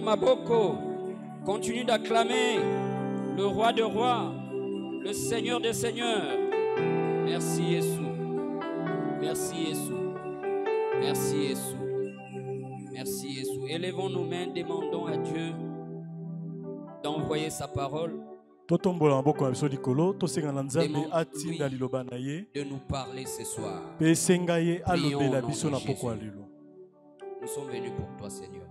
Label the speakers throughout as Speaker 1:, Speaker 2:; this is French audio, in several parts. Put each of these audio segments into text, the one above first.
Speaker 1: Maboko. Continue d'acclamer le roi de rois, le Seigneur des seigneurs. Merci Jésus. Merci Jésus. Merci Jésus. Merci Jésus. Élevons nos mains, demandons à Dieu d'envoyer sa parole.
Speaker 2: Demandons-lui
Speaker 1: de nous parler ce soir. Nous sommes venus pour toi, Seigneur.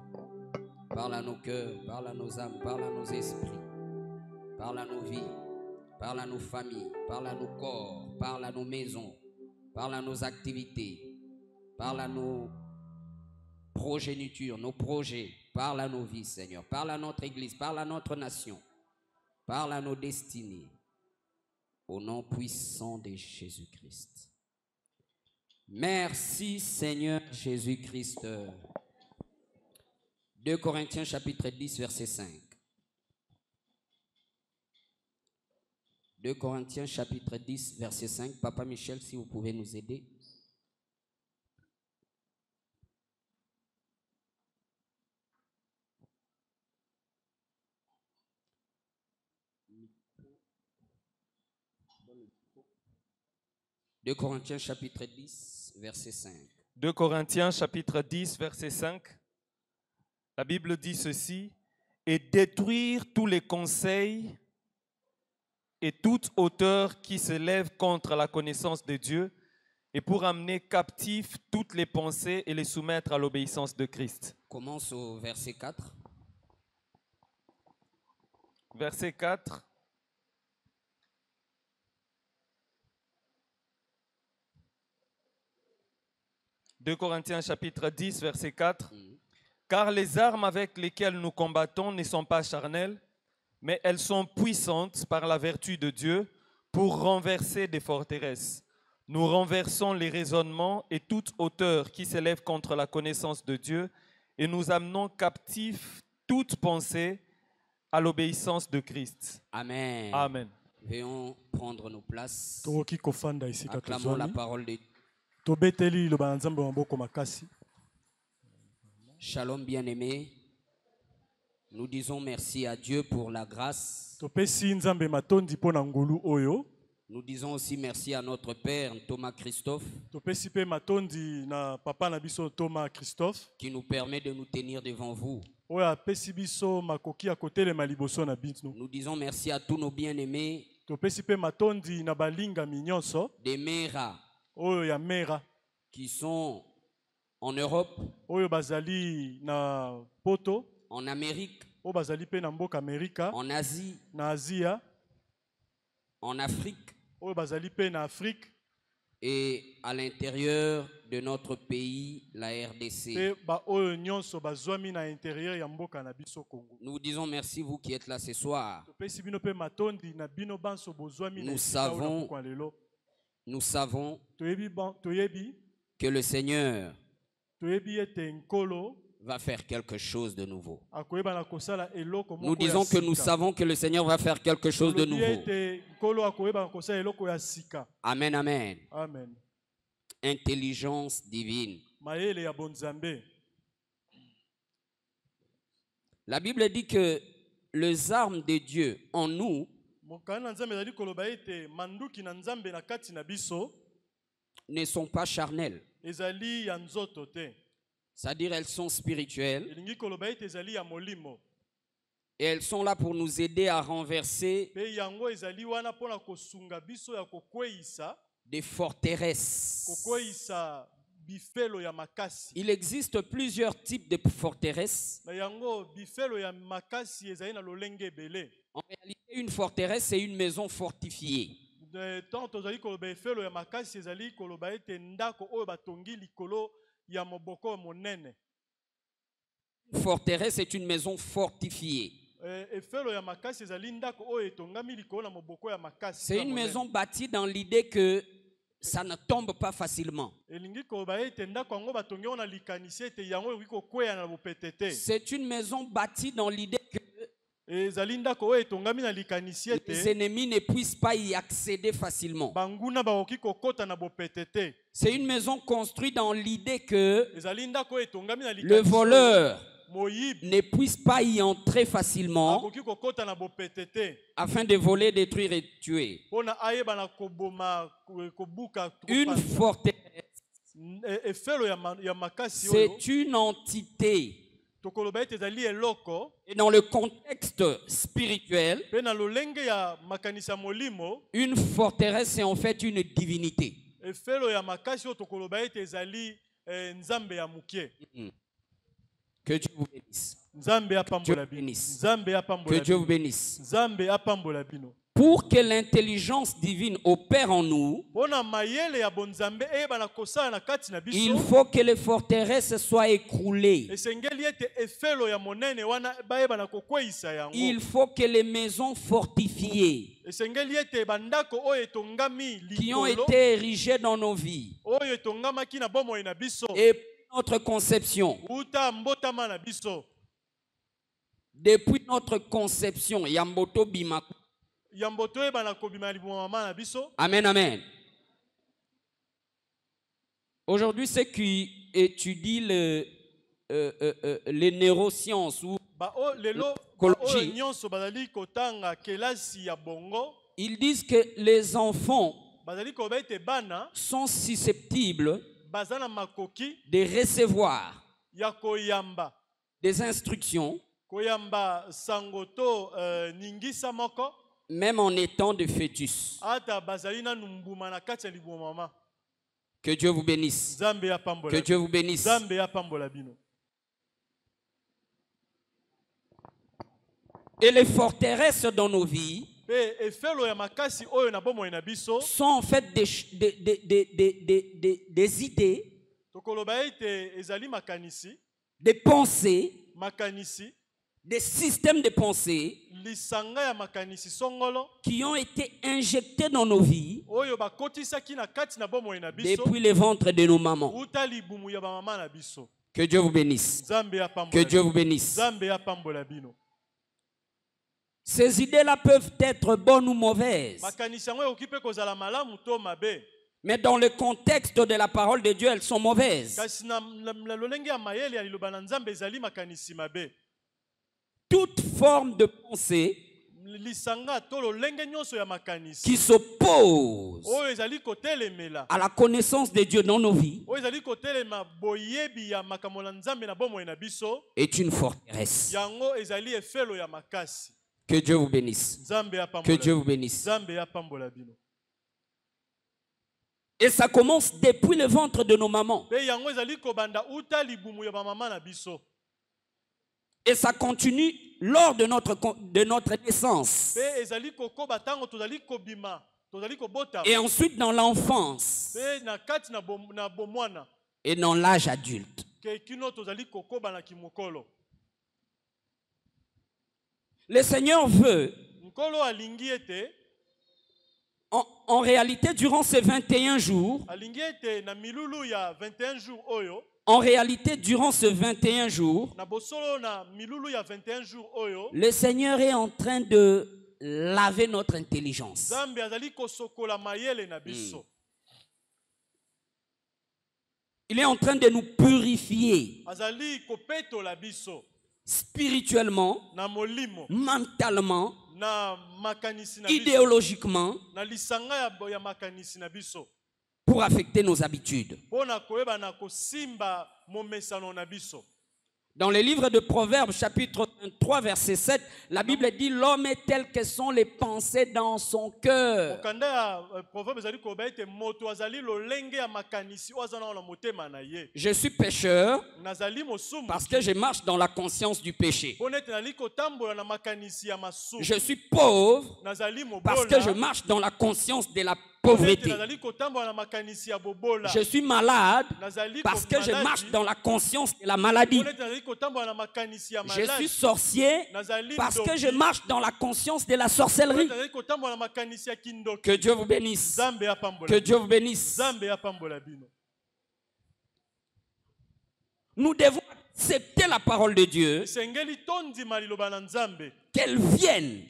Speaker 1: Parle à nos cœurs, parle à nos âmes, parle à nos esprits, parle à nos vies, parle à nos familles, parle à nos corps, parle à nos maisons, parle à nos activités, parle à nos progénitures, nos projets, parle à nos vies, Seigneur. Parle à notre Église, parle à notre nation, parle à nos destinées. Au nom puissant de Jésus-Christ. Merci Seigneur Jésus-Christ. 2 Corinthiens chapitre 10 verset 5. 2 Corinthiens chapitre 10 verset 5. Papa Michel, si vous pouvez nous aider. Deux Corinthiens chapitre 10 verset 5.
Speaker 3: 2 Corinthiens chapitre 10 verset 5. La Bible dit ceci: et détruire tous les conseils et toute hauteur qui se lève contre la connaissance de Dieu, et pour amener captifs toutes les pensées et les soumettre à l'obéissance de Christ.
Speaker 1: Commence au verset 4.
Speaker 3: Verset 4. « 2 Corinthiens chapitre 10 verset 4. Car les armes avec lesquelles nous combattons ne sont pas charnelles, mais elles sont puissantes par la vertu de Dieu pour renverser des forteresses. Nous renversons les raisonnements et toute hauteur qui s'élève contre la connaissance de Dieu, et nous amenons captif toute pensée à l'obéissance de Christ. »
Speaker 1: Amen.
Speaker 3: Amen.
Speaker 1: Veuillons prendre nos places. Acclamons la parole de Dieu. Shalom bien-aimé. Nous disons merci à Dieu pour la grâce. Nous disons aussi merci à notre Père Thomas Christophe qui nous permet de nous tenir devant vous. Nous disons merci à tous nos bien-aimés des Mera qui sont en Europe, en Amérique, en Asie, en Afrique et à l'intérieur de notre pays, la RDC. Nous disons merci vous qui êtes là ce soir. Nous savons que le Seigneur va faire quelque chose de nouveau. Nous disons que nous savons que le Seigneur va faire quelque chose de nouveau. Amen, amen.
Speaker 2: Amen.
Speaker 1: Intelligence divine. La Bible dit que les armes de Dieu en nous ne sont pas charnelles. C'est-à-dire elles sont spirituelles. Et elles sont là pour nous aider à renverser des forteresses. Il existe plusieurs types de forteresses. En réalité, une forteresse, c'est une maison fortifiée. Une forteresse est une maison fortifiée. C'est une maison bâtie dans l'idée que ça ne tombe pas facilement. C'est une maison bâtie dans l'idée que les ennemis ne puissent pas y accéder facilement. C'est une maison construite dans l'idée que le voleur ne puisse pas y entrer facilement afin de voler, détruire et tuer. Une forteresse, c'est une entité. Et dans le contexte spirituel, une forteresse, c'est en fait une divinité. Que Dieu vous bénisse. Que Dieu vous bénisse. Pour que l'intelligence divine opère en nous, il faut que les forteresses soient écroulées. Il faut que les maisons fortifiées qui ont été érigées dans nos vies et notre conception, depuis notre conception, Yamboto Bima. Amen, amen. Aujourd'hui, ceux qui étudient les neurosciences ou l'écologie, ils disent que les enfants sont susceptibles de recevoir des instructions même en étant de fœtus. Que Dieu vous bénisse. Que Dieu vous bénisse. Et les forteresses dans nos vies sont en fait des idées, des pensées, des systèmes de pensée qui ont été injectés dans nos vies depuis le ventre de nos mamans. Que Dieu vous bénisse. Que Dieu vous bénisse. Ces idées-là peuvent être bonnes ou mauvaises. Mais dans le contexte de la parole de Dieu, elles sont mauvaises. Toute forme de pensée qui s'oppose à la connaissance de Dieu dans nos vies est une forteresse. Que Dieu vous bénisse. Que Dieu vous bénisse. Et ça commence depuis le ventre de nos mamans. Et ça continue lors de notre naissance. Et ensuite dans l'enfance. Et dans l'âge adulte. Le Seigneur veut, en réalité, durant ces 21 jours, le Seigneur est en train de laver notre intelligence. Il est en train de nous purifier spirituellement, mentalement, idéologiquement, pour affecter nos habitudes. Dans le livre de Proverbes, chapitre 3, verset 7, la Bible dit « L'homme est tel que sont les pensées dans son cœur. » Je suis pécheur parce que je marche dans la conscience du péché. Je suis pauvre parce que je marche dans la conscience de la pauvreté. Je suis malade parce que je marche dans la conscience de la maladie. Je suis sorcier parce que je marche dans la conscience de la sorcellerie. Que Dieu vous bénisse. Que Dieu vous bénisse. Nous devons accepter la parole de Dieu, qu'elle vienne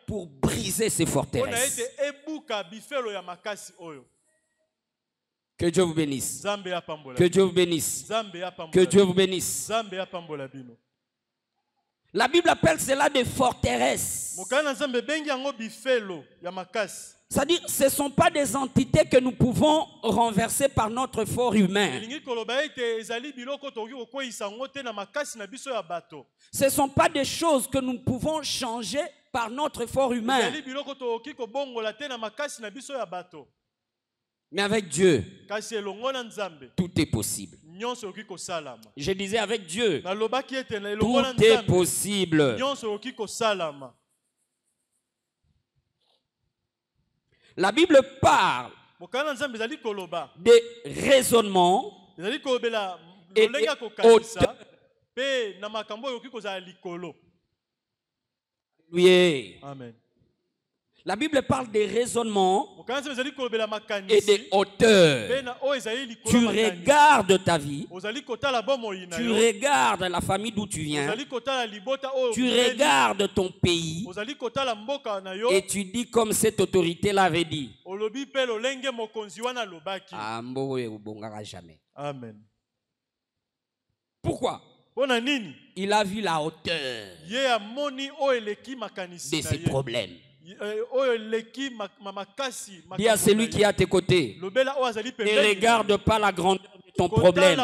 Speaker 1: pour briser ces forteresses. Que Dieu vous bénisse.
Speaker 2: Nzambe apambola.
Speaker 1: Que Dieu vous bénisse.
Speaker 2: Nzambe apambola.
Speaker 1: Que Dieu vous bénisse.
Speaker 2: Nzambe apambola bino.
Speaker 1: La Bible appelle cela des forteresses.
Speaker 2: Mokana nzambe bengi yango bifelo ya makasi.
Speaker 1: C'est-à-dire, ce ne sont pas des entités que nous pouvons renverser par notre fort humain. Ce ne sont pas des choses que nous pouvons changer par notre fort humain. Mais avec Dieu, tout est possible. Je disais avec Dieu, tout est possible. La Bible parle des raisonnements et des hauteurs.
Speaker 2: Amen.
Speaker 1: La Bible parle des raisonnements et des hauteurs. Tu regardes ta vie, tu regardes la famille d'où tu viens, tu regardes ton pays et tu dis comme cette autorité l'avait dit. Jamais.
Speaker 2: Amen.
Speaker 1: Pourquoi? Il a vu la hauteur de ses problèmes. Dis à celui qui est à tes côtés, ne regarde pas la grandeur de ton problème.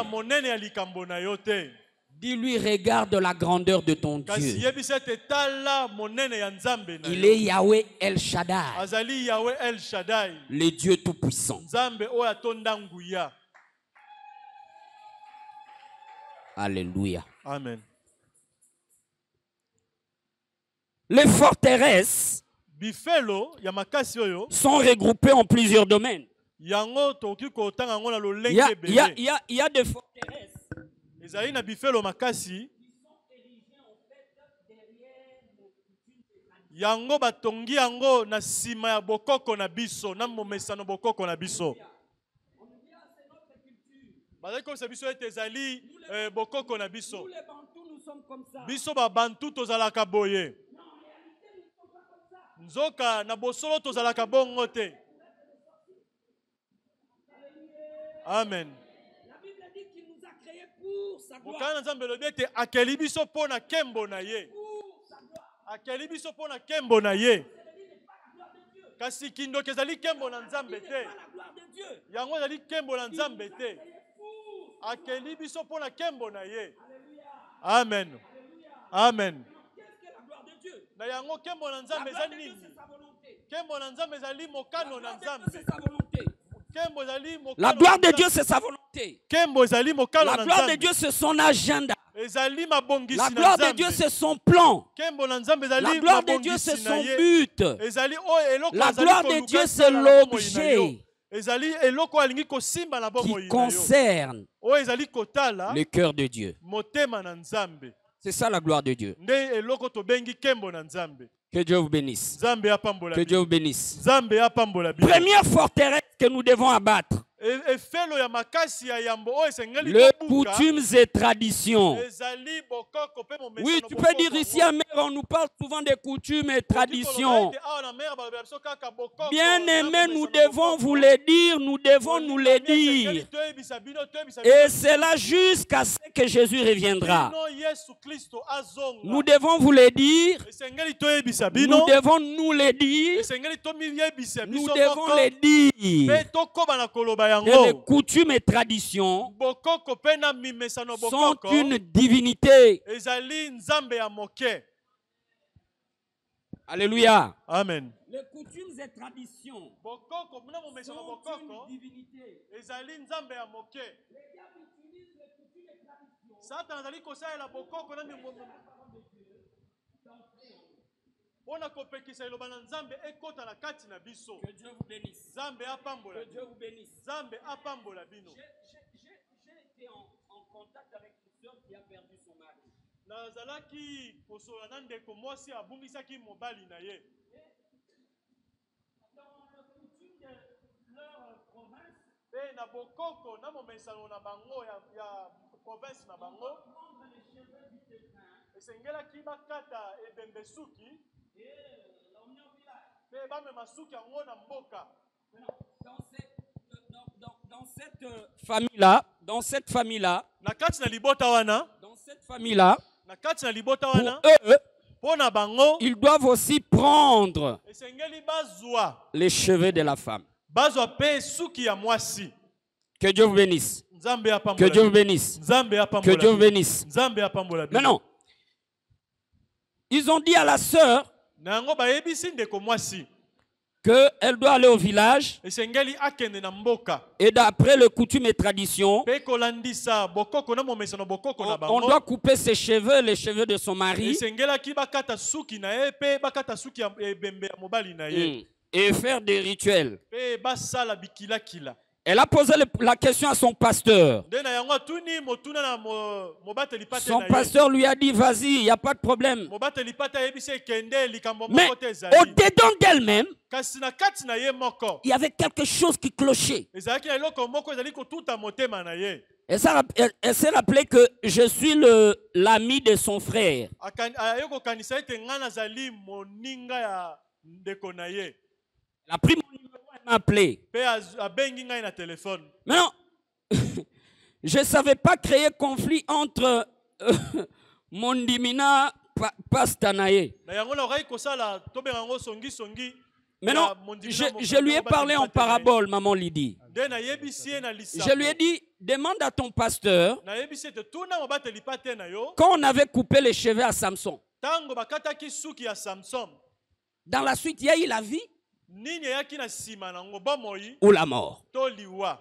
Speaker 1: Dis-lui, regarde la grandeur de ton Dieu. Il est Yahweh El Shaddai, le Dieu Tout-Puissant. Alléluia.
Speaker 2: Amen.
Speaker 1: Les forteresses sont regroupées en plusieurs domaines. Il y a des forteresses qui sont érigées en fait derrière nos coutumes et traditions.
Speaker 2: yango batongi yango na sima ya bokoko na biso na momesano bokoko na biso. Bazali comme ça biso etezali bokoko na biso. Biso ba bantu tozalaka boye. Nzoka na bosolo tozalaka bongo te. Amen.
Speaker 1: La Bible dit qu'il nous a créés pour sa gloire.
Speaker 2: Mokana nzambe lobi ete akeli biso pona kembo na ye. Akeli biso pona kembo na ye. Kasi kindoki ezali kembo na nzambe te. Yango ezali kembo na nzambe te. Akeli biso pona kembo na ye. Amen. Amen. Na yango kembo na nzambe ezali nini? Kembo na nzambe ezali mokano na nzambe.
Speaker 1: La gloire de Dieu, c'est sa volonté.
Speaker 2: La
Speaker 1: gloire de Dieu, c'est son agenda. La gloire de Dieu, c'est son plan. La gloire de Dieu, c'est son but. La gloire de Dieu, c'est l'objet qui concerne le cœur de Dieu. C'est ça la gloire de Dieu. Que Dieu vous bénisse. Que Dieu vous bénisse. Première forteresse que nous devons abattre. Les coutumes et traditions. Oui, tu peux dire ici à Mère, on nous parle souvent des coutumes et traditions. Bien aimés, nous devons vous les dire, nous devons nous les dire. Et c'est là jusqu'à ce que Jésus reviendra. Nous devons vous les dire. Nous devons nous les dire. Nous devons les dire. Et les coutumes et traditions sont une divinité. Alléluia.
Speaker 2: Amen.
Speaker 1: Les coutumes et traditions sont une divinité. Les diables utilisent les coutumes et traditions. Que Dieu vous bénisse. Que Dieu vous bénisse. J'ai été en contact avec une soeur qui a perdu son mari. Dans la coutume de leur province, prendre les cheveux du tétin et l'emmener au village. Dans cette famille-là, dans cette famille-là,
Speaker 2: na kati na libota wana,
Speaker 1: dans cette famille-là,
Speaker 2: na kati na libota
Speaker 1: pour
Speaker 2: wana,
Speaker 1: eux,
Speaker 2: pona bango,
Speaker 1: ils doivent aussi prendre
Speaker 2: esengeli bazwa,
Speaker 1: les cheveux de la femme.
Speaker 2: bazwa pe suki ya mwasi.
Speaker 1: Que Dieu vous bénisse.
Speaker 2: Nzambe apambola.
Speaker 1: Que Dieu vous bénisse.
Speaker 2: Nzambe
Speaker 1: Que
Speaker 2: apambola.
Speaker 1: Dieu vous bénisse.
Speaker 2: Nzambe apambola.
Speaker 1: Maintenant, ils ont dit à la sœur
Speaker 2: Na yango bayebisi ndeko mwasi.
Speaker 1: qu'elle doit aller au village
Speaker 2: Esengeli akende na mboka.
Speaker 1: et d'après le coutume et tradition,
Speaker 2: Pe kolandisa bokoko na momesano bokoko na
Speaker 1: on
Speaker 2: bango.
Speaker 1: doit couper ses cheveux, les cheveux de son mari,
Speaker 2: Esengelaki bakata suki na ye pe bakata suki ya ebembe ya mobali na ye.
Speaker 1: et faire des rituels.
Speaker 2: Pe basala bikila kila.
Speaker 1: Elle a posé la question à son pasteur.
Speaker 2: Nde na yango tuni motuna na mobateli pate
Speaker 1: Son
Speaker 2: na ye.
Speaker 1: pasteur lui a dit, vas-y, il n'y a pas de problème.
Speaker 2: Mobateli pate yebisi kende likambo
Speaker 1: Mais
Speaker 2: moko te ezali.
Speaker 1: au-dedans d'elle-même,
Speaker 2: Kasi na kati na ye moko.
Speaker 1: il y avait quelque chose qui clochait.
Speaker 2: Ezalaki na eloko moko ezali kotuta motema na ye.
Speaker 1: Elle s'est rappelé que je suis l'ami de son frère.
Speaker 2: Aye kokanisa ete nga nazali moninga ya ndeko na ye.
Speaker 1: Elle a pris mon numéro, elle m'a appelé.
Speaker 2: Pe abengi ngai na téléphone.
Speaker 1: Maintenant, je ne savais pas créer conflit entre Mondimina Pastanaye.
Speaker 2: Na yango na okai kosala tobenga ngo songi songi.
Speaker 1: Maintenant, je lui ai parlé en parabole, maman Lydie.
Speaker 2: Nde na yebisi ye na lisapo.
Speaker 1: Je lui ai dit, demande à ton pasteur,
Speaker 2: Na yebisi ete tuna mobateli pate na yo.
Speaker 1: quand on avait coupé les cheveux à Samson,
Speaker 2: Tango bakataki suki ya Samson.
Speaker 1: dans la suite, il y a eu la vie
Speaker 2: Nini yaki na sima na ngo bomoi
Speaker 1: ou la mort.
Speaker 2: to liwa.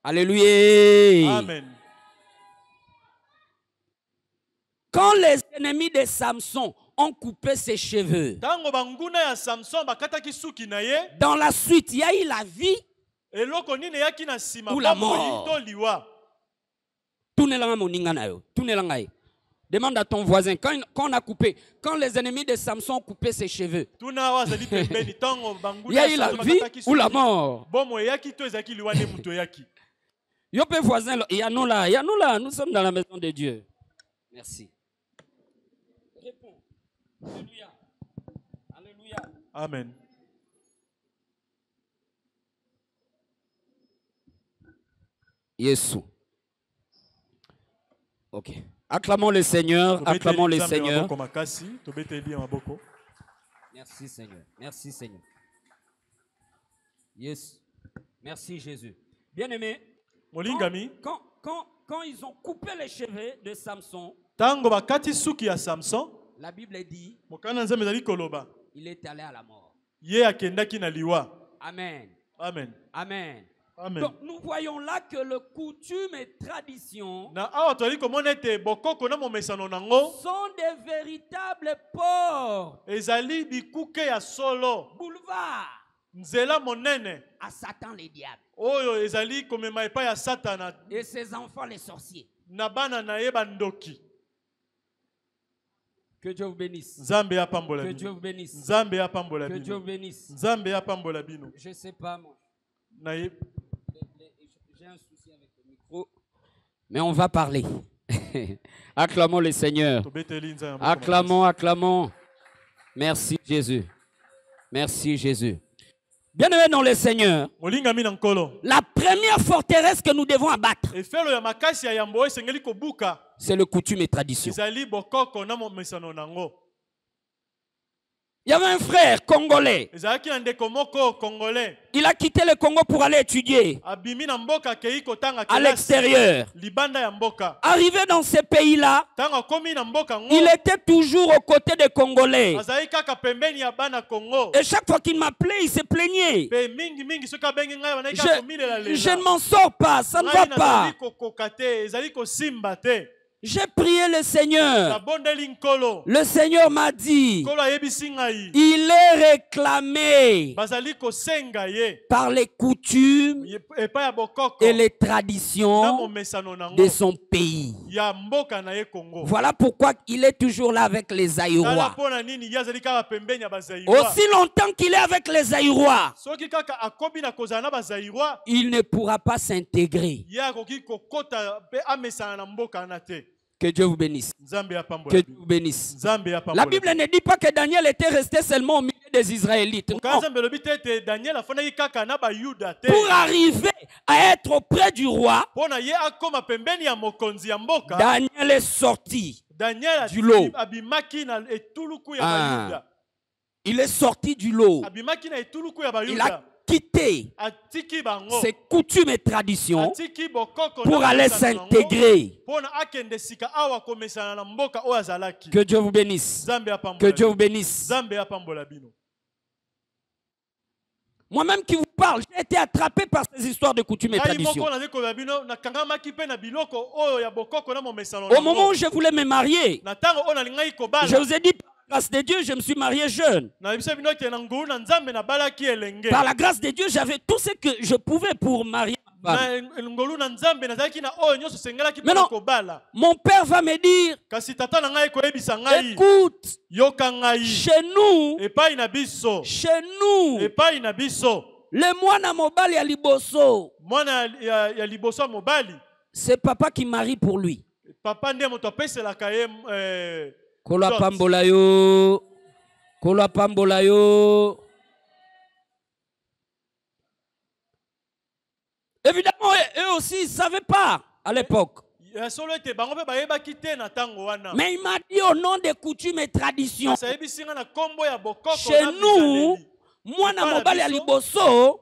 Speaker 1: Alléluia.
Speaker 2: Amen.
Speaker 1: Quand les ennemis de Samson ont coupé ses cheveux,
Speaker 2: Tango banguna ya Samson bakataki suki na ye.
Speaker 1: dans la suite, il y a eu la vie
Speaker 2: Eloko nini yaki na sima
Speaker 1: ou la
Speaker 2: bomoi
Speaker 1: mort.
Speaker 2: to liwa.
Speaker 1: Tunelanga moninga na yo, tunelanga ye. Demande à ton voisin, quand on a coupé, quand les ennemis de Samson ont coupé ses cheveux,
Speaker 2: Tuna wazali pembeni tango
Speaker 1: il
Speaker 2: banguna
Speaker 1: y a
Speaker 2: ya
Speaker 1: eu la
Speaker 2: Samson
Speaker 1: vie
Speaker 2: bakataki
Speaker 1: ou la
Speaker 2: suki.
Speaker 1: mort.
Speaker 2: Bomoi yaki to ezaki liwa ne muto yaki.
Speaker 1: Yopé voisin, il y a nous là, nous sommes dans la maison de Dieu. Merci. Réponds. Alléluia. Alléluia.
Speaker 2: Amen.
Speaker 1: Yesu. Ok. Acclamons le Seigneur, acclamons le Seigneur. Merci Seigneur, merci Seigneur. Yes. Merci Jésus. Bien-aimé, quand ils ont coupé les cheveux de Samson,
Speaker 2: Tango bakati suki ya Samson,
Speaker 1: la Bible dit,
Speaker 2: mokana nzambe ezali koloba.
Speaker 1: il est allé à la mort.
Speaker 2: Ye akendaki na liwa.
Speaker 1: Amen.
Speaker 2: Amen.
Speaker 1: Amen.
Speaker 2: Amen.
Speaker 1: Donc nous voyons là que le coutume et tradition
Speaker 2: Na awa toli komona ete bokoko na momesano nango
Speaker 1: sont des véritables ports,
Speaker 2: ezali bikuke ya solo.
Speaker 1: boulevards
Speaker 2: Nzela monene
Speaker 1: à Satan les diables
Speaker 2: oyo ezali komema epai ya Satana
Speaker 1: et ses enfants les sorciers.
Speaker 2: na bana na ye bandoki.
Speaker 1: Que Dieu vous bénisse.
Speaker 2: Nzambe apambola
Speaker 1: Que Dieu
Speaker 2: bino.
Speaker 1: vous bénisse.
Speaker 2: Nzambe apambola
Speaker 1: Que Dieu vous
Speaker 2: bino.
Speaker 1: bénisse.
Speaker 2: Nzambe apambola bino.
Speaker 1: Je ne sais pas, moi.
Speaker 2: Na ye
Speaker 1: J'ai un souci avec le micro. Mais on va parler. Acclamons le Seigneur.
Speaker 2: tobeteli nzambe.
Speaker 1: Acclamons, acclamons. Merci Jésus. Merci Jésus. Bien-aimés dans le Seigneur,
Speaker 2: Molinga mina nkolo.
Speaker 1: la première forteresse que nous devons abattre,
Speaker 2: Efelo ya makasi ya yambo esengeli kobuka.
Speaker 1: c'est le coutume et tradition.
Speaker 2: Ezali bokoko na momesano nango.
Speaker 1: Il y avait un frère congolais.
Speaker 2: Ezalaki na ndeko moko congolais.
Speaker 1: Il a quitté le Congo pour aller étudier
Speaker 2: Abimi na mboka kei kotanga
Speaker 1: à
Speaker 2: kelasi.
Speaker 1: l'extérieur.
Speaker 2: Libanda ya mboka.
Speaker 1: Arrivé dans ces pays-là,
Speaker 2: Tanga komi na mboka ngo.
Speaker 1: il était toujours aux côtés des Congolais.
Speaker 2: Azali kaka pembeni ya bana Congo.
Speaker 1: Et chaque fois qu'il m'appelait, il se plaignait.
Speaker 2: Pe mingi mingi soka bengi ngai wana kaka komilela lela.
Speaker 1: Je ne m'en sors pas, ça ne va pas.
Speaker 2: Ezali kokoka te, ezali kosimba te.
Speaker 1: J'ai prié le Seigneur.
Speaker 2: Nabondeli nkolo.
Speaker 1: Le Seigneur m'a dit,
Speaker 2: Nkolo ayebisi ngai.
Speaker 1: il est réclamé
Speaker 2: Bazali kosenga ye.
Speaker 1: par les coutumes
Speaker 2: Epai ya bokoko.
Speaker 1: et les
Speaker 2: Na
Speaker 1: traditions
Speaker 2: momesano nango.
Speaker 1: de son pays.
Speaker 2: Ya mboka na ye Congo.
Speaker 1: Voilà pourquoi il est toujours là avec les
Speaker 2: Tala
Speaker 1: Aïrois.
Speaker 2: pona nini yazali kaka pembeni ya bazaïrois.
Speaker 1: Aussi longtemps qu'il est avec les Aïrois,
Speaker 2: Soki kaka akobi na kozala na bazaïrois,
Speaker 1: il ne pourra pas s'intégrer.
Speaker 2: ye akoki kokota pe amesana na mboka na te.
Speaker 1: Que Dieu vous bénisse.
Speaker 2: Nzambe
Speaker 1: Que
Speaker 2: apambola.
Speaker 1: Dieu vous bénisse.
Speaker 2: Nzambe apambola.
Speaker 1: La Bible ne dit pas que Daniel était resté seulement au milieu des Israélites. Non.
Speaker 2: Daniel
Speaker 1: Pour arriver à être auprès du roi, Daniel est sorti du lot. Ah. Il est sorti du lot. Il a quitté ses coutumes et traditions pour aller s'intégrer. Que Dieu vous bénisse. Que Dieu vous bénisse. Moi-même qui vous parle, j'ai été attrapé par ces histoires de coutumes et traditions. Au moment où je voulais me marier, je vous ai dit, par la grâce de Dieu, je me suis marié jeune. Par la grâce de Dieu, j'avais tout ce que je pouvais pour marier ma femme. Mais non, mon père va me dire, écoute, chez nous, le moine mobali ya liboso, c'est papa qui marie pour lui. Kola pambola yo. Kola pambola yo. Évidemment, eux aussi, ils ne savaient pas à l'époque. Mais il m'a dit au nom des coutumes et traditions. Chez nous, moi, mobali ya liboso,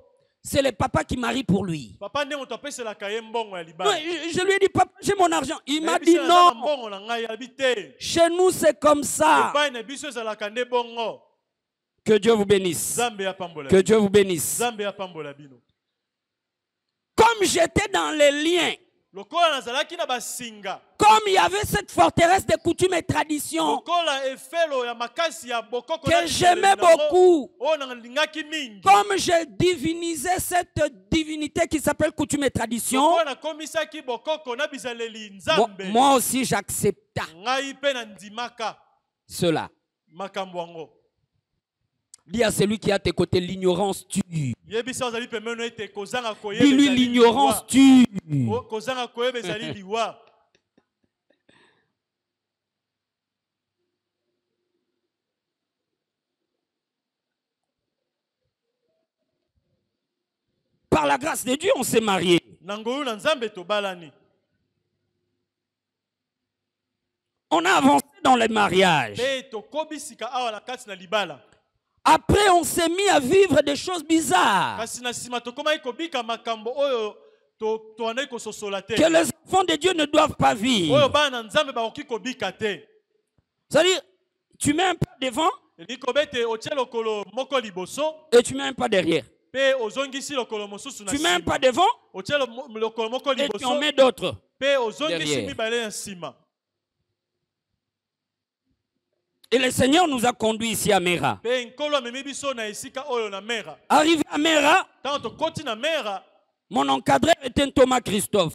Speaker 1: c'est le papa qui marie pour lui. Non, je lui ai dit, papa, j'ai mon argent. Il m'a dit non. Chez nous, c'est comme ça. Que Dieu vous bénisse. Que Dieu vous bénisse. Comme j'étais dans les liens, comme il y avait cette forteresse de coutumes et traditions que j'aimais beaucoup, comme j'ai divinisé cette divinité qui s'appelle coutume et tradition, moi aussi j'accepta cela. Dis à celui qui est à tes côtés, l'ignorance tue. Dis-lui, l'ignorance tue. Par la grâce de Dieu, on s'est mariés. On a avancé dans les mariages. Après, on s'est mis à vivre des choses bizarres. Que les enfants de Dieu ne doivent pas vivre. C'est-à-dire, tu mets un pas devant et tu mets un pas derrière. Tu mets un pas devant et tu en mets d'autres derrière. Et le Seigneur nous a conduits ici à Mera. Arrivé à Mera, mon encadreur était Thomas Christophe.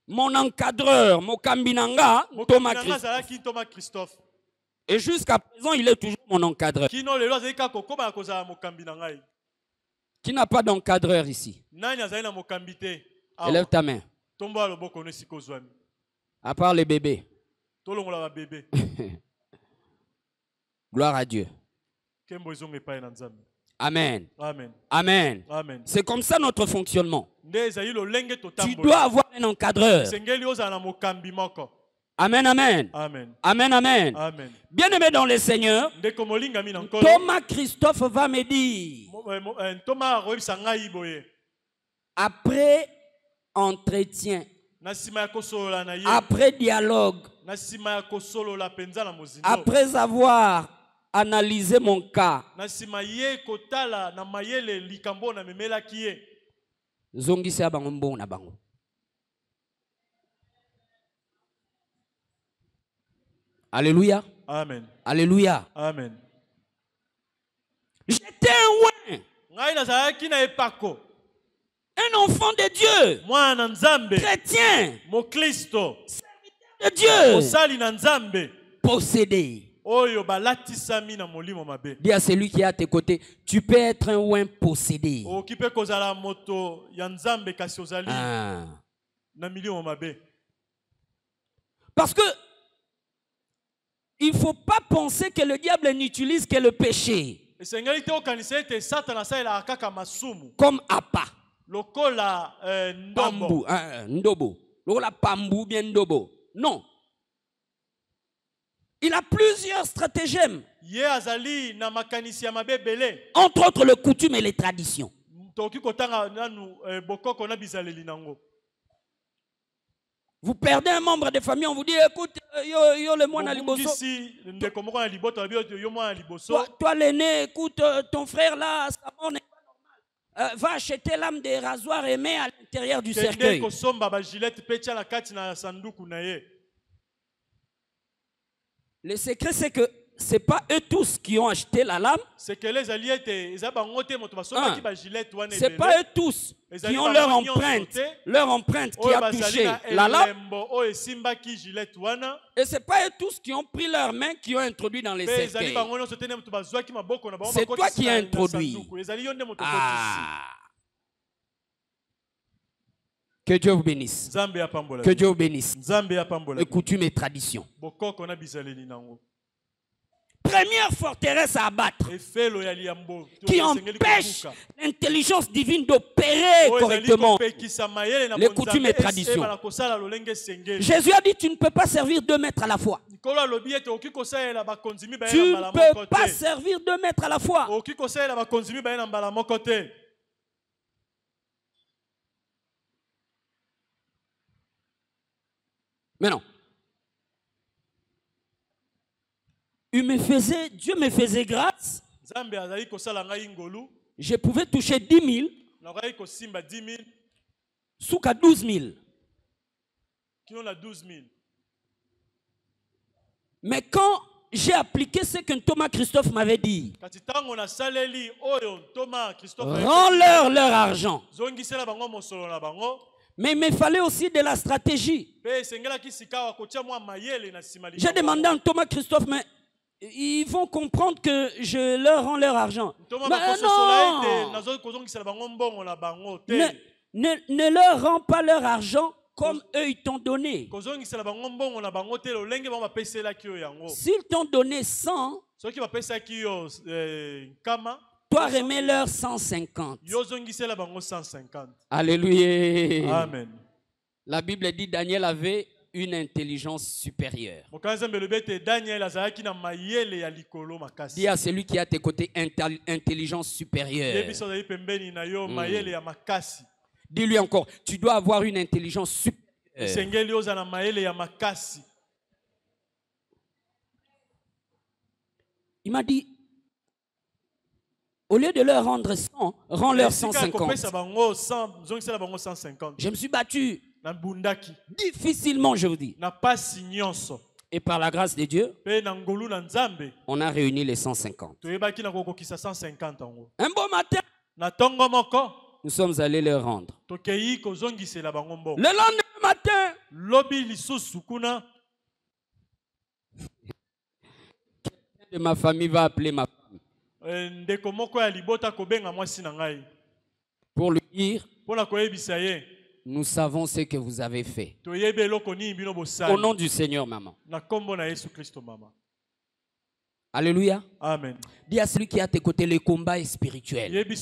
Speaker 1: Mon encadreur, mon Kambinanga, Thomas Christophe. Et jusqu'à présent, il est toujours mon encadreur. Qui n'a pas d'encadreur ici? Élève ta main. À part les bébés. Gloire à Dieu. Amen.
Speaker 2: Amen.
Speaker 1: Amen.
Speaker 2: Amen.
Speaker 1: C'est comme ça notre fonctionnement. Tu dois avoir un encadreur. Amen, amen.
Speaker 2: Amen.
Speaker 1: Amen, amen.
Speaker 2: Amen.
Speaker 1: Bien-aimé dans le Seigneur, Thomas Christophe va me dire, après entretien, après dialogue, après avoir analysé mon cas, zongisa bango mbona bango. Alléluia.
Speaker 2: Amen.
Speaker 1: Alléluia.
Speaker 2: Amen.
Speaker 1: J'étais un enfant de Dieu. Chrétien. De Dieu. Possédé. Dis à celui qui est à tes côtés, tu peux être un ouin possédé. Ah. Parce que il ne faut pas penser que le diable n'utilise que le péché
Speaker 2: esengeli te okanisa ete Satana asalelaka kaka masumu
Speaker 1: comme appât.
Speaker 2: lokola
Speaker 1: Pambu,
Speaker 2: ndombo.
Speaker 1: ndobo. Lokola pambu bien ndobo. Non. Il a plusieurs stratagèmes.
Speaker 2: Ye azali na makanisi ya mabe ebele.
Speaker 1: Entre autres, les coutumes et les traditions.
Speaker 2: Toki kotanga nanu bokoko na bizaleli nango.
Speaker 1: Vous perdez un membre de famille, on vous dit, écoute, yo le moine à liboso. Toi l'aîné, écoute, ton frère là, sa mort n'est pas normale. Va acheter l'âme des rasoirs et mets à l'intérieur du cercueil. Le secret, c'est que ce n'est pas eux tous qui ont acheté la lame. Ce n'est pas eux tous qui ont leur empreinte qui a touché la lame. Et ce n'est pas eux tous qui ont pris leurs mains qui ont introduit dans les cercueils. C'est toi qui as introduit. Ah. Que Dieu vous bénisse. Que Dieu vous bénisse. Les coutumes et traditions. Première forteresse à abattre qui empêche l'intelligence divine d'opérer correctement les coutumes et traditions. Jésus a dit tu ne peux pas servir 2 maîtres à la fois. Tu ne peux pas servir 2 maîtres à la fois. Mais non. Dieu me faisait grâce. Je pouvais toucher 10 000. Souka 12 000. Mais quand j'ai appliqué ce que Thomas Christophe m'avait dit, rends-leur leur argent. Mais il me fallait aussi de la stratégie. J'ai demandé à Thomas Christophe, mais ils vont comprendre que je leur rends leur argent. Ne leur rends pas leur argent comme eux ils t'ont donné. S'ils t'ont donné 100, toi remets-leur 150. Alléluia.
Speaker 2: Amen.
Speaker 1: La Bible dit Daniel avait une intelligence supérieure. Dis à celui qui est à tes côtés intelligence supérieure. Dis-lui encore, tu dois avoir une intelligence supérieure. Il m'a dit, au lieu de leur rendre 100, rends-leur 150. Je me suis battu. Difficilement, je vous dis. Et par la grâce de Dieu, on a réuni les 150. Un beau matin, nous sommes allés leur rendre. Le lendemain matin, quelqu'un de ma famille va appeler ma femme pour lui dire, nous savons ce que vous avez fait. Au nom du Seigneur, maman. Alléluia.
Speaker 2: Amen.
Speaker 1: Dis à celui qui est à tes côtés, le combat est spirituel. Dis-lui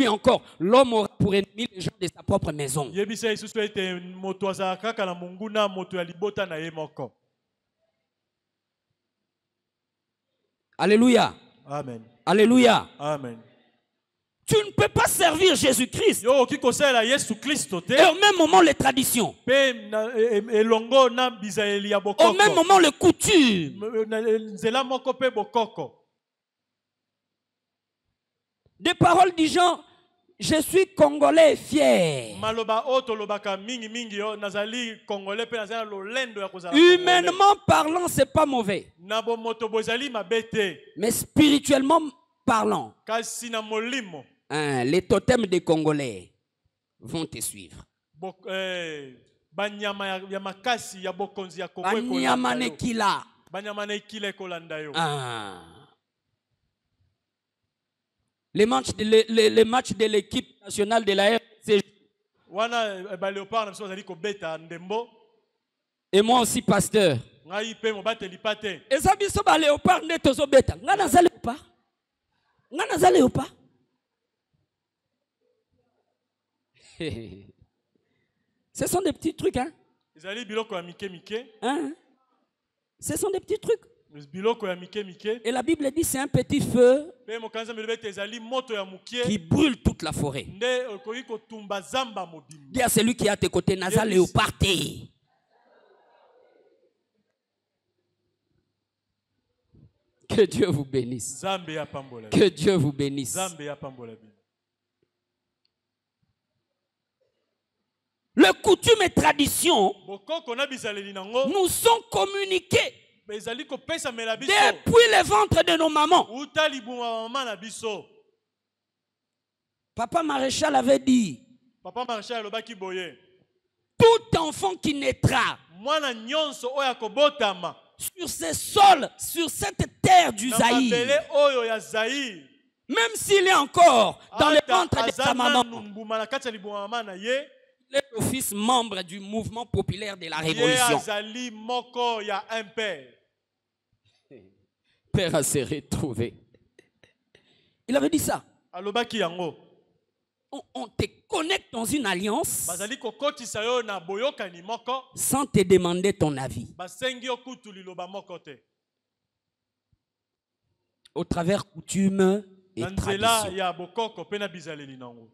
Speaker 1: encore, l'homme aura pour ennemi les gens de sa propre maison. Alléluia.
Speaker 2: Amen.
Speaker 1: Alléluia.
Speaker 2: Amen.
Speaker 1: Tu ne peux pas servir Jésus-Christ et au même moment les traditions, au même moment les coutumes. Des paroles du genre, je suis congolais fier. Humainement parlant, c'est pas mauvais. Mais spirituellement parlant, les totems des Congolais vont te suivre. Les matchs de l'équipe nationale de la RC. Et moi aussi, pasteur.
Speaker 2: ngai pe mobateli pate.
Speaker 1: eza biso ba léopard nde tozobeta nga naza léopard nga naza léopard ce sont des petits trucs hein
Speaker 2: Ezali biloko ya mike mike.
Speaker 1: hein ce sont des petits trucs
Speaker 2: Biloko ya mike mike.
Speaker 1: et la Bible dit c'est un petit feu
Speaker 2: Pe mokanza mbelebete ezali moto ya mukie.
Speaker 1: qui brûle toute la forêt.
Speaker 2: Nde okoki kotumba zamba mobimba.
Speaker 1: Dis à celui qui est à tes côtés, naza
Speaker 2: Yes.
Speaker 1: léopard te. Que Dieu vous bénisse.
Speaker 2: Zambe ya pambola.
Speaker 1: Que Dieu vous bénisse.
Speaker 2: Zambe ya pambola.
Speaker 1: Les coutumes et traditions
Speaker 2: Bokoko na bizaleli nango.
Speaker 1: nous sont communiquées
Speaker 2: Ezali kopesa mela biso.
Speaker 1: depuis le ventre de nos mamans.
Speaker 2: Uta libuma mama na biso.
Speaker 1: Papa Maréchal avait dit,
Speaker 2: Papa Marshal alobaki boye.
Speaker 1: tout enfant qui naîtra
Speaker 2: Mwana nyonso oya kobotama.
Speaker 1: sur ces sols, sur cette terre du
Speaker 2: Na
Speaker 1: Zaïre,
Speaker 2: mabele oyo ya Zaïre.
Speaker 1: même s'il est encore dans le
Speaker 2: Ata
Speaker 1: ventre de sa
Speaker 2: azana
Speaker 1: maman,
Speaker 2: numbuma na kati ya libuma mama na ye.
Speaker 1: il est le fils membre du mouvement populaire de la
Speaker 2: Ye
Speaker 1: Révolution.
Speaker 2: azali moko ya un père.
Speaker 1: Père à se retrouver. Il avait dit ça.
Speaker 2: Alobaki yango.
Speaker 1: On te connecte dans une alliance
Speaker 2: Bazali kokotisa yo na boyokani moko.
Speaker 1: sans te demander ton avis.
Speaker 2: Basengi yo kutu liloba moko te.
Speaker 1: Au travers coutumes et
Speaker 2: Na nzela
Speaker 1: traditions.
Speaker 2: ya bokoko pe na bizaleli nango.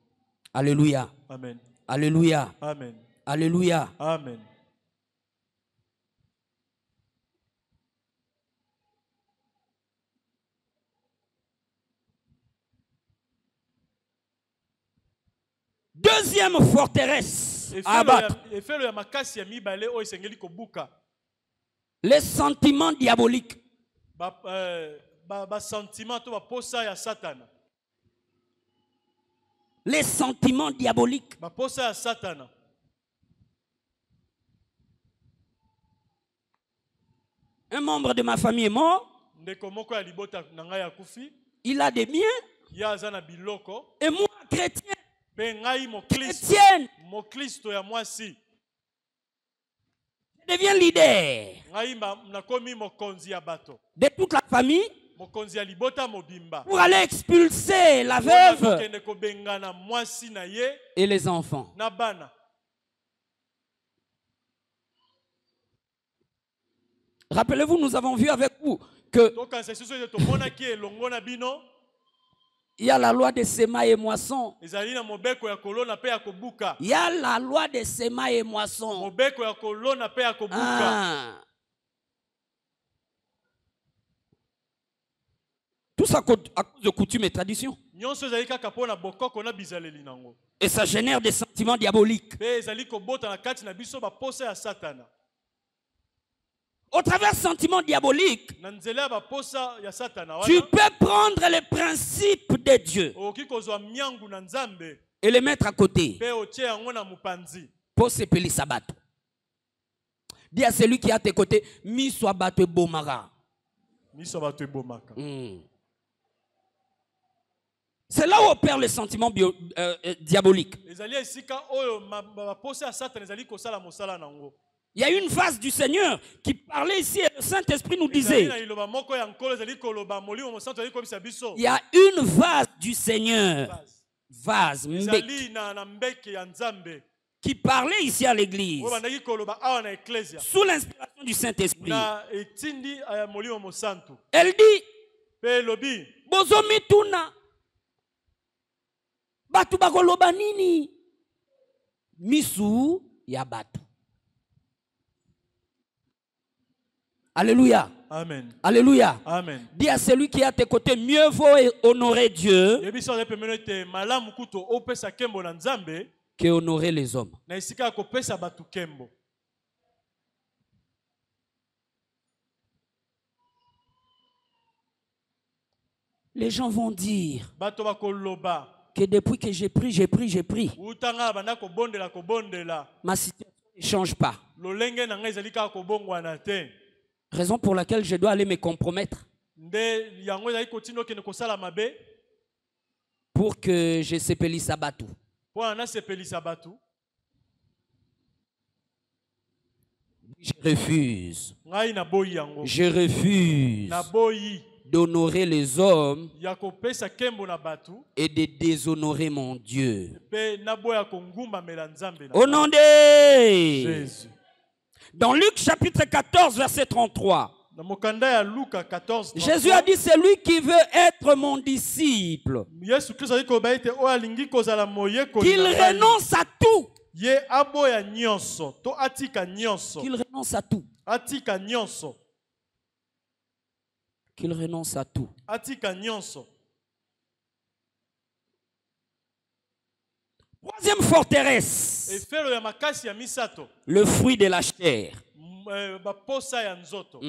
Speaker 1: Alléluia.
Speaker 2: Amen.
Speaker 1: Alléluia.
Speaker 2: Amen.
Speaker 1: Alléluia.
Speaker 2: Amen.
Speaker 1: Deuxième forteresse à abattre.
Speaker 2: Efelo ya makasi ya mibale oyo esengeli kobuka.
Speaker 1: Les sentiments diaboliques.
Speaker 2: Ba sentiment to ba posa ya Satana.
Speaker 1: Les sentiments diaboliques.
Speaker 2: Ba posa ya Satana.
Speaker 1: Un membre de ma famille est mort.
Speaker 2: Ndeko moko ya libota na ngai ya kufi.
Speaker 1: Il a des biens.
Speaker 2: Ya aza na biloko.
Speaker 1: Et moi, chrétien,
Speaker 2: Pe ngai moklisto.
Speaker 1: chrétienne,
Speaker 2: Moklisto ya mwasi.
Speaker 1: je deviens leader
Speaker 2: Ngai nakomi mokonzi ya bato.
Speaker 1: de toute la famille
Speaker 2: Mokonzi ya libota mobimba.
Speaker 1: pour aller expulser la veuve
Speaker 2: Kende kobengana mwasi na ye
Speaker 1: et les enfants.
Speaker 2: na bana.
Speaker 1: Rappelez-vous, nous avons vu avec vous que
Speaker 2: Tokanisa susu ete tomonaki elongo na bino.
Speaker 1: il y a la loi de sema et moisson.
Speaker 2: Ezali na mobeko ya kolona pe ya kobuka.
Speaker 1: Il y a la loi de sema et moisson.
Speaker 2: Mobeko ya kolona pe ya kobuka.
Speaker 1: Ah. Tout ça à cause de coutumes et traditions.
Speaker 2: Nyonso ezali kaka pona bokoko na bizaleli nango.
Speaker 1: Et ça génère des sentiments diaboliques.
Speaker 2: Pe ezali kobota na kati na biso ba posa ya Satana.
Speaker 1: Au travers des sentiments diaboliques,
Speaker 2: Na nzela ya ba posa ya Satana
Speaker 1: tu
Speaker 2: wana.
Speaker 1: peux prendre les principes de Dieu
Speaker 2: Oki kozwa miangu na Nzambe
Speaker 1: et les mettre à côté
Speaker 2: pe otie yango na mupanzi.
Speaker 1: pour s'épeler sabbat. Dis à celui qui est à tes côtés, mi soit battu bomara.
Speaker 2: Miso bato ebomaka.
Speaker 1: C'est là où opère le sentiment diabolique.
Speaker 2: Ezali esika oyo ba posa ya Satana ezali kosala mosala nango.
Speaker 1: Il y a une phase du Seigneur qui parlait ici et le Saint-Esprit nous
Speaker 2: Ezali
Speaker 1: disait,
Speaker 2: na liloba moko ya nkolo ezali koloba molimo mosantu ezali kobisa biso.
Speaker 1: il y a une vase du Seigneur, vase, mbek,
Speaker 2: Ezali na mbeke ya Nzambe.
Speaker 1: qui parlait ici à l'église,
Speaker 2: Oyo bandaki koloba awa na ecclesia.
Speaker 1: sous l'inspiration du Saint-Esprit.
Speaker 2: Na etindi molimo mosantu.
Speaker 1: Elle dit,
Speaker 2: Pe lobi
Speaker 1: bozomi tuna, batu bakoloba nini? Misu ya batu. Alléluia.
Speaker 2: Amen.
Speaker 1: Alléluia.
Speaker 2: Amen.
Speaker 1: Dis à celui qui est à tes côtés, mieux vaut honorer Dieu
Speaker 2: Yebiso ya pemeno ete malamu kuto opesa kembo na Nzambe
Speaker 1: que honorer les hommes.
Speaker 2: na esika ya kopesa batu kembo.
Speaker 1: Les gens vont dire
Speaker 2: Bato bakoloba
Speaker 1: que depuis que j'ai pris,
Speaker 2: utanga banda kobondela
Speaker 1: ma situation ne change pas.
Speaker 2: lolenge na ngai ezali kaka kobongwana te.
Speaker 1: Raison pour laquelle je dois aller me compromettre
Speaker 2: Nde yango ezali kotinda okende kosala mabe
Speaker 1: pour que je sépelisse Sabatu.
Speaker 2: mpo na nasepelisa bato.
Speaker 1: Je refuse.
Speaker 2: Ngai naboyi yango.
Speaker 1: Je refuse
Speaker 2: Naboyi
Speaker 1: d'honorer les hommes
Speaker 2: ya kopesa kembo na batu
Speaker 1: et de déshonorer mon Dieu.
Speaker 2: pe naboya kongumbamela Nzambe na
Speaker 1: Au nom de
Speaker 2: Jésus.
Speaker 1: Dans Luc chapitre 14, verset 33,
Speaker 2: Na mokanda ya Luka 14.
Speaker 1: Jésus a dit, celui qui veut être mon disciple,
Speaker 2: Yesu Kristo ali koba ete o alingi kozala moyekoli
Speaker 1: qu'il
Speaker 2: na ngai.
Speaker 1: renonce à tout.
Speaker 2: Ye aboya nyonso to atika nyonso.
Speaker 1: Qu'il renonce à tout.
Speaker 2: Atika nyonso.
Speaker 1: Qu'il renonce à tout.
Speaker 2: Atika nyonso.
Speaker 1: Troisième forteresse,
Speaker 2: Efelo ya makasi ya misato.
Speaker 1: le fruit de la chair.
Speaker 2: Baposa ya nzoto.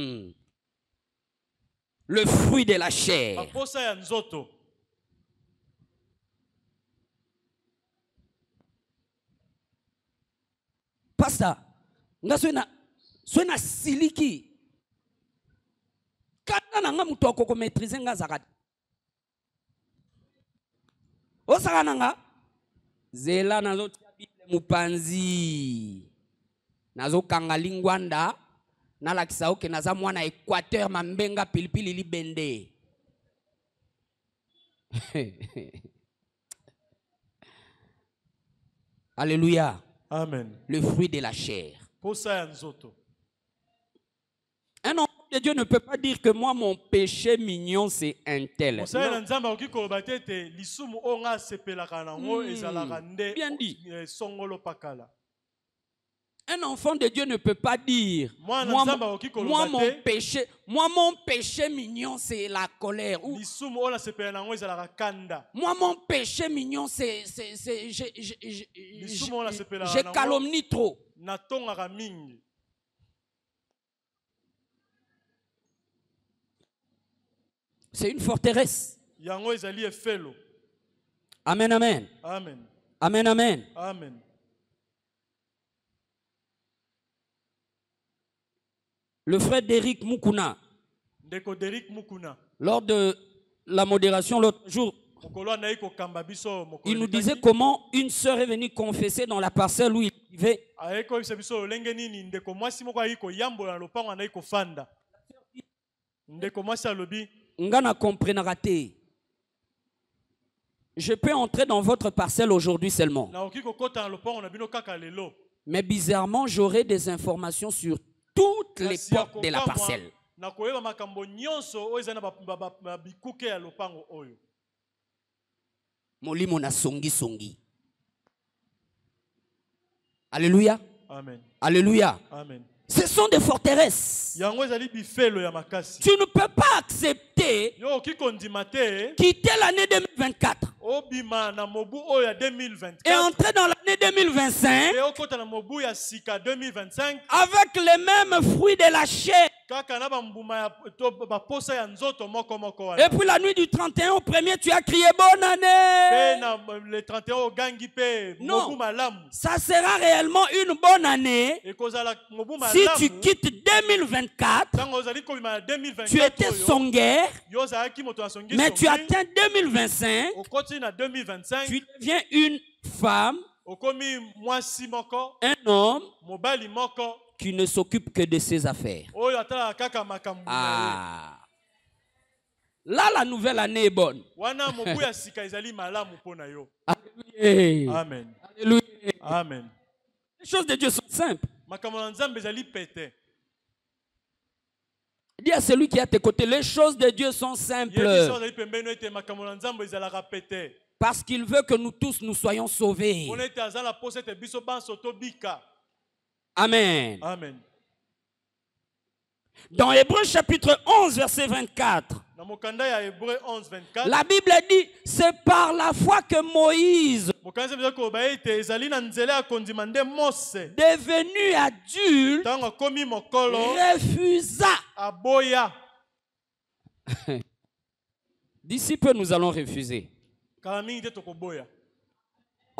Speaker 1: Le fruit de la chair.
Speaker 2: Baposa ya nzoto.
Speaker 1: Pastor, nga swena siliki. Kana nanga mutu akoko maîtriser nga zakati. Osaka nanga zela nazo tabile mupanzi. Nazo kangalingwanda na lakisa oke naza mwana Équateur mambenga pilipili libende. Alléluia.
Speaker 2: Amen.
Speaker 1: Le fruit de la chair.
Speaker 2: Posa ya nzoto.
Speaker 1: Un enfant de Dieu ne peut pas dire que moi, mon péché mignon, c'est un tel.
Speaker 2: Osala na
Speaker 1: Non.
Speaker 2: Nzambe oki koloba te ete lisumu o nga sepelaka nango ezalaka nde
Speaker 1: Bien dit.
Speaker 2: songolo pakala.
Speaker 1: Un enfant de Dieu ne peut pas dire
Speaker 2: Moi,
Speaker 1: moi,
Speaker 2: Nzambe oki koloba te,
Speaker 1: mon péché mignon, c'est la colère. Ou
Speaker 2: lisumu o na sepela nango ezalaka kanda.
Speaker 1: moi, mon péché mignon, c'est
Speaker 2: Lisumu o na sepelaka
Speaker 1: je
Speaker 2: nango
Speaker 1: calomnie trop.
Speaker 2: natongaka mingi.
Speaker 1: C'est une forteresse.
Speaker 2: Yango ezali efelo.
Speaker 1: Amen, amen.
Speaker 2: Amen.
Speaker 1: Amen, amen.
Speaker 2: Amen.
Speaker 1: Le frère d'Éric Mukuna,
Speaker 2: Ndeko Derek Mukuna.
Speaker 1: lors de la modération l'autre jour,
Speaker 2: Mokolo anayi kokamba biso mokolo.
Speaker 1: il nous disait comment une sœur est venue confesser dans la parcelle où il vivait.
Speaker 2: Ayeko biso lenge nini ndeko mwasi moko ayi koyambola na lopango anayi kofanda. Ndeko mwasi alobi
Speaker 1: Ngana comprenera te. Je peux entrer dans votre parcelle aujourd'hui seulement.
Speaker 2: na oki kokota na lopango na bino kaka lelo.
Speaker 1: Mais bizarrement, j'aurai des informations sur toutes les
Speaker 2: Kasi ya
Speaker 1: portes de la
Speaker 2: kokamwa,
Speaker 1: parcelle.
Speaker 2: na koyeba makambo nyonso oyo eza na bikuke ya lopango oyo.
Speaker 1: Molimo na songi songi. Alléluia.
Speaker 2: Amen.
Speaker 1: Alléluia.
Speaker 2: Amen.
Speaker 1: Ce sont des forteresses.
Speaker 2: Yango ezali bifelo ya makasi.
Speaker 1: Tu ne peux pas accepter
Speaker 2: Yo oki kondima te
Speaker 1: quitter l'année 2024
Speaker 2: obima na mobu oyo ya
Speaker 1: et
Speaker 2: 2024
Speaker 1: entrer dans l'année 2025
Speaker 2: et okota na mobu ya sika 2025
Speaker 1: avec les mêmes fruits de la chair.
Speaker 2: kaka na bambuma ya to baposa ya nzoto moko
Speaker 1: Et
Speaker 2: wana.
Speaker 1: puis la nuit du 31 au 1er, tu as crié bonne
Speaker 2: Pe
Speaker 1: année.
Speaker 2: na le 31 ogangi pe
Speaker 1: Non.
Speaker 2: mobu malamu.
Speaker 1: Ça sera réellement une bonne année
Speaker 2: Ekozala mobu
Speaker 1: si tu
Speaker 2: malamu.
Speaker 1: quittes 2024.
Speaker 2: Tango ozali kobima na 2024
Speaker 1: Tu étais
Speaker 2: oyo,
Speaker 1: songuère,
Speaker 2: yo ozalaki moto ya songi
Speaker 1: mais tu
Speaker 2: songi.
Speaker 1: atteins 2025.
Speaker 2: Okoti na 2025
Speaker 1: Tu deviens une femme,
Speaker 2: okomi mwasi moko
Speaker 1: un homme
Speaker 2: mobali moko
Speaker 1: qui ne s'occupe que de ses affaires.
Speaker 2: oyo atalaka kaka makambo na
Speaker 1: Ah. Là, la nouvelle année est bonne.
Speaker 2: ye. Wana mobu ya sika ezali malamu mpo na yo.
Speaker 1: Alléluia.
Speaker 2: Amen.
Speaker 1: Alléluia.
Speaker 2: Amen.
Speaker 1: Les choses de Dieu sont simples.
Speaker 2: Makambo na Nzambe ezali pete.
Speaker 1: Dis à celui qui est à tes côtés, les choses de Dieu sont
Speaker 2: Yebi so
Speaker 1: simples.
Speaker 2: ozali pembeni ete makambo na Nzambe ezalaka pete.
Speaker 1: Parce qu'il veut que nous tous nous soyons sauvés.
Speaker 2: Mpona ete aza na posa ete biso banso tobika.
Speaker 1: Amen.
Speaker 2: Amen.
Speaker 1: Dans Hébreux chapitre 11, verset 24,
Speaker 2: Na mokanda ya Hébreu 11, 24.
Speaker 1: la Bible dit, c'est par la foi que Moïse,
Speaker 2: Mokanzi biso koloba ete ezali na nzela ya kondima nde Mose.
Speaker 1: devenu adulte,
Speaker 2: Ntango akomi mokolo
Speaker 1: refusa.
Speaker 2: aboya.
Speaker 1: D'ici peu, nous allons refuser.
Speaker 2: Kala mingi te tokoboya.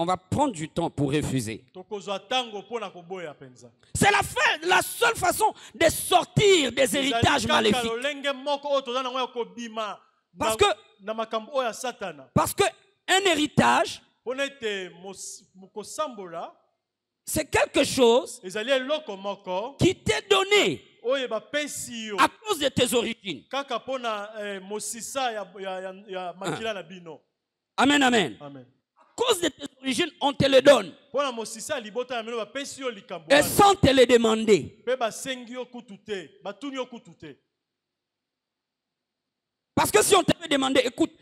Speaker 1: On va prendre du temps pour refuser.
Speaker 2: Tokozwa tango mpona koboya penza.
Speaker 1: C'est la seule façon de sortir des héritages
Speaker 2: Ezali kaka
Speaker 1: maléfiques.
Speaker 2: lolenge moko oyo toza nango ya kobima
Speaker 1: Parce
Speaker 2: na-
Speaker 1: que-
Speaker 2: na makambo oyo ya Satana.
Speaker 1: Parce qu'un héritage,
Speaker 2: Mpona ete kosambola
Speaker 1: C'est quelque chose
Speaker 2: ezali eloko moko
Speaker 1: qui t'est donné
Speaker 2: oyo bapesi yo
Speaker 1: à cause de tes origines.
Speaker 2: kaka mpona mosisa ya makila na bino.
Speaker 1: Amen, amen.
Speaker 2: Amen.
Speaker 1: À cause de tes origines, on te le donne.
Speaker 2: Mpona mosisa ya libota na bino bapesi yo likambo
Speaker 1: Et
Speaker 2: wana.
Speaker 1: sans te le demander.
Speaker 2: Mpe basengi yo kutu te, batuni yo kutu te.
Speaker 1: Parce que si on t'avait demandé, écoute,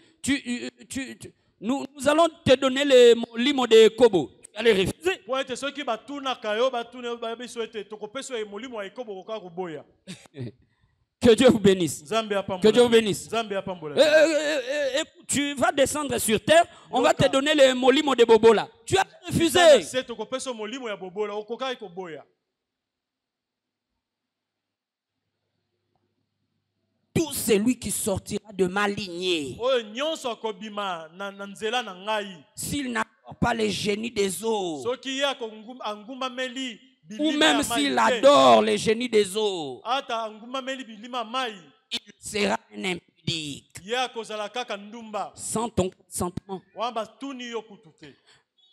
Speaker 1: nous allons te donner le limo de Kobo. Tu allais refuser.
Speaker 2: Po ete soki batunaka yo batuni yo bayebiso ete tokopesa yo molimo ya ekobo koka koboya.
Speaker 1: Que Dieu vous bénisse.
Speaker 2: Nzambe apambola.
Speaker 1: Que Dieu vous bénisse.
Speaker 2: Nzambe apambola.
Speaker 1: Écoute, tu vas descendre sur terre, on va te donner le molimo de Bobola. Tu as refusé.
Speaker 2: Se tokopesa molimo ya bobola okoka koboya.
Speaker 1: Tout celui qui sortira de ma lignée,
Speaker 2: Oyo nyonso akobima na nzela na ngai.
Speaker 1: s'il n'adore pas les génies des eaux,
Speaker 2: Soki ya angumameli
Speaker 1: ou
Speaker 2: bilima
Speaker 1: même
Speaker 2: ya
Speaker 1: s'il
Speaker 2: mai te,
Speaker 1: adore les génies des eaux,
Speaker 2: ata angumameli bilima mai,
Speaker 1: il sera un impudique.
Speaker 2: ye akozala kaka ndumba.
Speaker 1: Sans ton consentement.
Speaker 2: Wana batuni yo kutu te.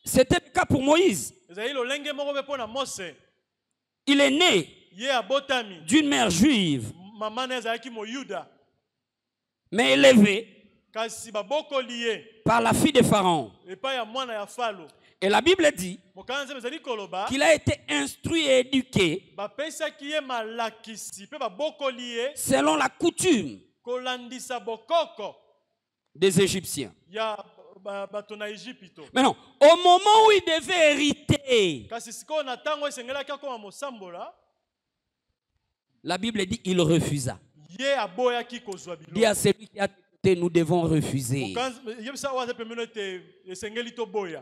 Speaker 1: C'était le cas pour Moïse.
Speaker 2: Ezali lolenge moko mpe mpona Mose.
Speaker 1: Il est né
Speaker 2: Ye abotami.
Speaker 1: d'une mère juive,
Speaker 2: Mama na ezalaki moyuda.
Speaker 1: mais élevé
Speaker 2: Kasi babokoli ye
Speaker 1: par la fille de Pharaon.
Speaker 2: epai ya mwana ya Falo.
Speaker 1: Et la Bible dit
Speaker 2: Mokana nzambe ezali koloba
Speaker 1: qu'il a été instruit et éduqué
Speaker 2: bapesaki ye malakisi mpe babokoli ye
Speaker 1: selon la coutume
Speaker 2: kolandisa bokoko
Speaker 1: des Égyptiens.
Speaker 2: ya bato na Ejipito.
Speaker 1: Mais non, au moment où il devait hériter,
Speaker 2: Kasi sikoyo na ntango esengelaki akoma mosambola,
Speaker 1: la Bible dit qu'il refusa.
Speaker 2: ye aboyaki kozwa
Speaker 1: Dis à
Speaker 2: biloko.
Speaker 1: celui qui a écouté, nous devons refuser.
Speaker 2: Yebisa oyo aza pembeni ete esengeli toboya.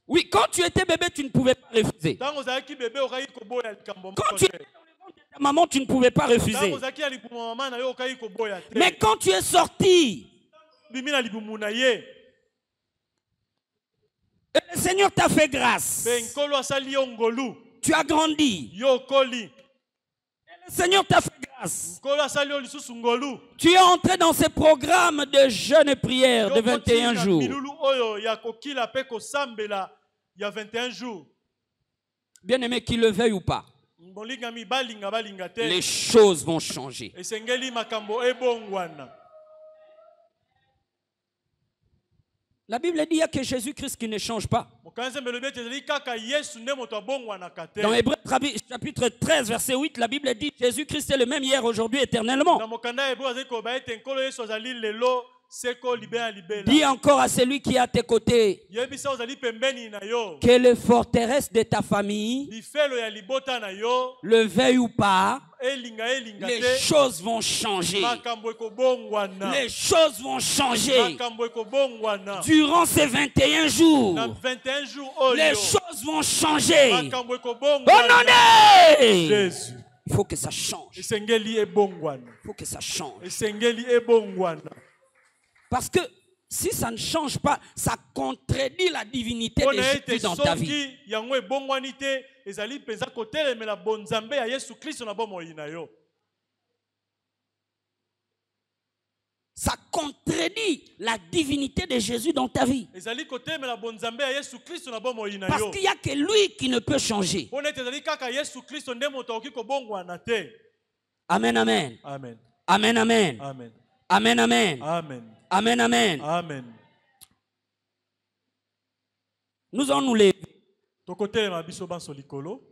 Speaker 1: Oui, quand tu étais bébé, tu ne pouvais pas refuser.
Speaker 2: Ntango ozalaki bebe okaki koboya likambo
Speaker 1: Quand
Speaker 2: moko
Speaker 1: tu
Speaker 2: te.
Speaker 1: étais dans le ventre de ta maman, tu ne pouvais pas refuser.
Speaker 2: Ntango ozalaki ya libumu mama na yo okaki koboya te.
Speaker 1: Mais quand tu es sorti,
Speaker 2: Bimi na libumu na ye,
Speaker 1: et le Seigneur t'a fait grâce,
Speaker 2: mpe nkolo asali yo ngolu,
Speaker 1: tu as grandi,
Speaker 2: yo okoli.
Speaker 1: le Seigneur t'a fait grâce.
Speaker 2: Nkolo asali yo lisusu ngolu.
Speaker 1: Tu es entré dans ces programmes de jeûne et prière de
Speaker 2: Yo
Speaker 1: 21
Speaker 2: kotinda
Speaker 1: jours.
Speaker 2: milulu oyo ya kokila mpe kosambela ya 21 jours.
Speaker 1: Bien aimé, qu'il le veuille ou pas,
Speaker 2: Molingami balinga balinga te.
Speaker 1: les choses vont changer.
Speaker 2: Esengeli makambo ebongwana.
Speaker 1: La Bible dit qu'il y a que Jésus-Christ qui ne change pas.
Speaker 2: Mokanze melobi ete ezali kaka Yesu nde moto abongwanaka te.
Speaker 1: Dans Hébreux chapitre 13, verset 8, la Bible dit Jésus-Christ est le même hier, aujourd'hui, éternellement.
Speaker 2: Na mokanda ya Hébreu azali koloba ete nkolo Yesu azali lelo seko libela libela.
Speaker 1: Dis encore à celui qui est à tes côtés
Speaker 2: Yebisa ozali pembeni na yo.
Speaker 1: que les forteresses de ta famille,
Speaker 2: Bifelo ya libota na yo
Speaker 1: le veuille ou pas,
Speaker 2: elinga
Speaker 1: les
Speaker 2: te.
Speaker 1: choses vont changer.
Speaker 2: Makambo ekobongwana.
Speaker 1: Les choses vont changer.
Speaker 2: Makambo ekobongwana.
Speaker 1: Durant ces 21 jours,
Speaker 2: Na 21 jours oyo.
Speaker 1: les choses vont changer.
Speaker 2: Makambo
Speaker 1: Au
Speaker 2: ekobongwana.
Speaker 1: nom de
Speaker 2: Jésus.
Speaker 1: il faut que ça change.
Speaker 2: Esengeli ebongwana.
Speaker 1: Il faut que ça change.
Speaker 2: Esengeli ebongwana.
Speaker 1: Parce que si ça ne change pas, ça contredit la divinité de
Speaker 2: Pona ete
Speaker 1: Jésus dans ta vie.
Speaker 2: soki yango ebongwani te ezali mpenza kotelemela bonzambe ya Yesu Kristo na bomoi na yo.
Speaker 1: Ça contredit la divinité de Jésus dans ta vie.
Speaker 2: Ezali kotelemela bonzambe ya Yesu Kristo na bomoi na
Speaker 1: Parce
Speaker 2: yo.
Speaker 1: qu'il n'y a que lui qui ne peut changer.
Speaker 2: Pona ete ezali kaka Yesu Kristo nde moto akoki kobongwana te.
Speaker 1: Amen, amen.
Speaker 2: Amen.
Speaker 1: Amen, amen.
Speaker 2: Amen.
Speaker 1: Amen, amen.
Speaker 2: Amen.
Speaker 1: Amen, amen.
Speaker 2: Amen.
Speaker 1: Nous allons nous lever.
Speaker 2: Tokotelema biso banso likolo.